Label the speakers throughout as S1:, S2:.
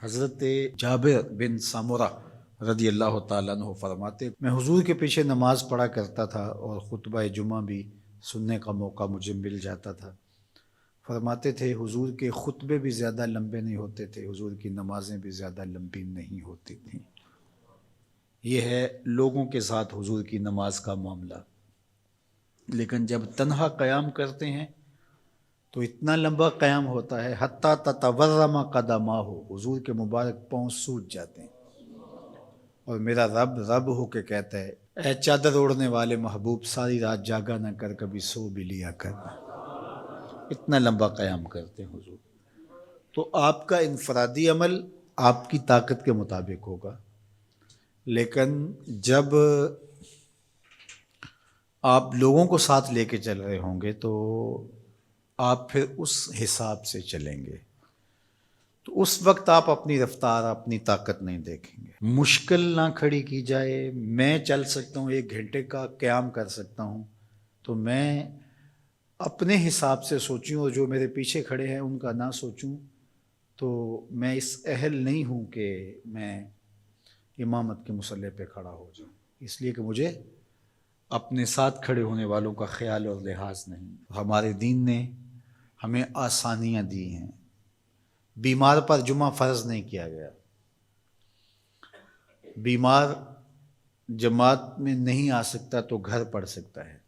S1: حضرت جابر بن سامورہ رضی اللہ تعالیٰ عنہ فرماتے، میں حضور کے پیچھے نماز پڑھا کرتا تھا اور خطبہ جمعہ بھی سننے کا موقع مجھے مل جاتا تھا۔ فرماتے تھے حضور کے خطبے بھی زیادہ لمبے نہیں ہوتے تھے، حضور کی نمازیں بھی زیادہ لمبی نہیں ہوتی تھیں۔ یہ ہے لوگوں کے ساتھ حضور کی نماز کا معاملہ، لیکن جب تنہا قیام کرتے ہیں تو اتنا لمبا قیام ہوتا ہے حتیٰ تتورم قدماہ، حضور کے مبارک پاؤں سوج جاتے ہیں، اور میرا رب رب ہو کے کہتا ہے، اے چادر اوڑھنے والے محبوب، ساری رات جاگا نہ کر، کبھی سو بھی لیا کر۔ اتنا لمبا قیام کرتے ہیں حضور۔ تو آپ کا انفرادی عمل آپ کی طاقت کے مطابق ہوگا، لیکن جب آپ لوگوں کو ساتھ لے کے چل رہے ہوں گے تو آپ پھر اس حساب سے چلیں گے، تو اس وقت آپ اپنی رفتار، اپنی طاقت نہیں دیکھیں گے۔ مشکل نہ کھڑی کی جائے، میں چل سکتا ہوں، 1 گھنٹے کا قیام کر سکتا ہوں، تو میں اپنے حساب سے سوچوں اور جو میرے پیچھے کھڑے ہیں ان کا نہ سوچوں، تو میں اس اہل نہیں ہوں کہ میں امامت کے مصلی پہ کھڑا ہو جاؤں، اس لیے کہ مجھے اپنے ساتھ کھڑے ہونے والوں کا خیال اور لحاظ نہیں۔ ہمارے دین نے ہمیں آسانیاں دی ہیں۔ بیمار پر جمعہ فرض نہیں کیا گیا، بیمار جماعت میں نہیں آ سکتا تو گھر پڑھ سکتا ہے۔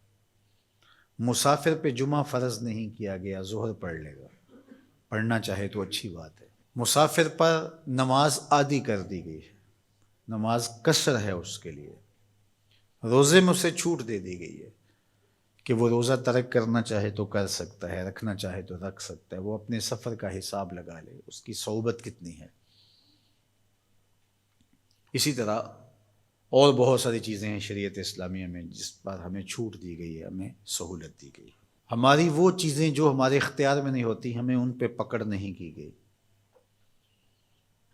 S1: مسافر پہ جمعہ فرض نہیں کیا گیا، ظہر پڑھ لے گا، پڑھنا چاہے تو اچھی بات ہے۔ مسافر پر نماز عادی کر دی گئی ہے، نماز قصر ہے اس کے لیے۔ روزے میں اسے چھوٹ دے دی گئی ہے کہ وہ روزہ ترک کرنا چاہے تو کر سکتا ہے، رکھنا چاہے تو رکھ سکتا ہے، وہ اپنے سفر کا حساب لگا لے، اس کی صعوبت کتنی ہے۔ اسی طرح اور بہت ساری چیزیں ہیں شریعت اسلامیہ میں جس پر ہمیں چھوٹ دی گئی ہے، ہمیں سہولت دی گئی ہے۔ ہماری وہ چیزیں جو ہمارے اختیار میں نہیں ہوتی، ہمیں ان پہ پکڑ نہیں کی گئی۔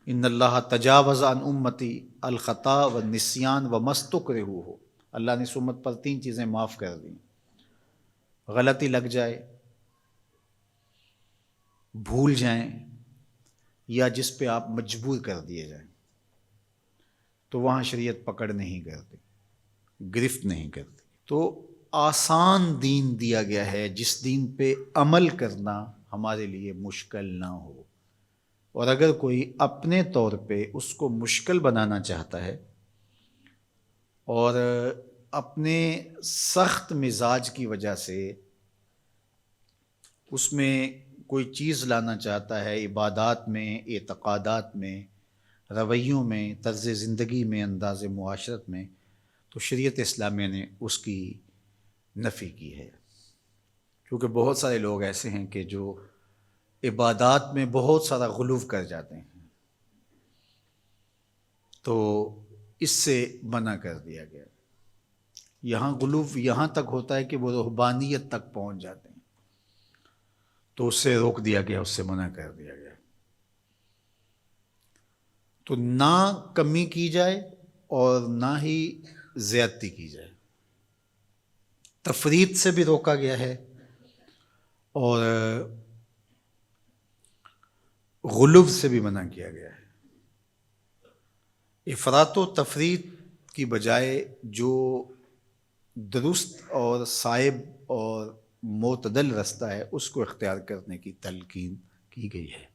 S1: ان اللہ تجاوز عن امتی الخطا والنسیان وما استکرہوا، اللہ نے اس امت پر 3 چیزیں معاف کر دیں: غلطی لگ جائے، بھول جائیں، یا جس پہ آپ مجبور کر دیے جائیں، تو وہاں شریعت پکڑ نہیں کرتی، گرفت نہیں کرتی۔ تو آسان دین دیا گیا ہے جس دین پہ عمل کرنا ہمارے لیے مشکل نہ ہو، اور اگر کوئی اپنے طور پہ اس کو مشکل بنانا چاہتا ہے اور اپنے سخت مزاج کی وجہ سے اس میں کوئی چیز لانا چاہتا ہے، عبادات میں، اعتقادات میں، رویوں میں، طرز زندگی میں، انداز معاشرت میں، تو شریعت اسلامیہ نے اس کی نفی کی ہے۔ کیونکہ بہت سارے لوگ ایسے ہیں کہ جو عبادات میں بہت سارا غلو کر جاتے ہیں، تو اس سے منع کر دیا گیا۔ یہاں غلو یہاں تک ہوتا ہے کہ وہ رہبانیت تک پہنچ جاتے ہیں، تو اس سے روک دیا گیا، اس سے منع کر دیا گیا۔ تو نہ کمی کی جائے اور نہ ہی زیادتی کی جائے، تفریط سے بھی روکا گیا ہے اور غلو سے بھی منع کیا گیا ہے۔ افراط و تفریط کی بجائے جو درست اور صائب اور معتدل رستہ ہے اس کو اختیار کرنے کی تلقین کی گئی ہے۔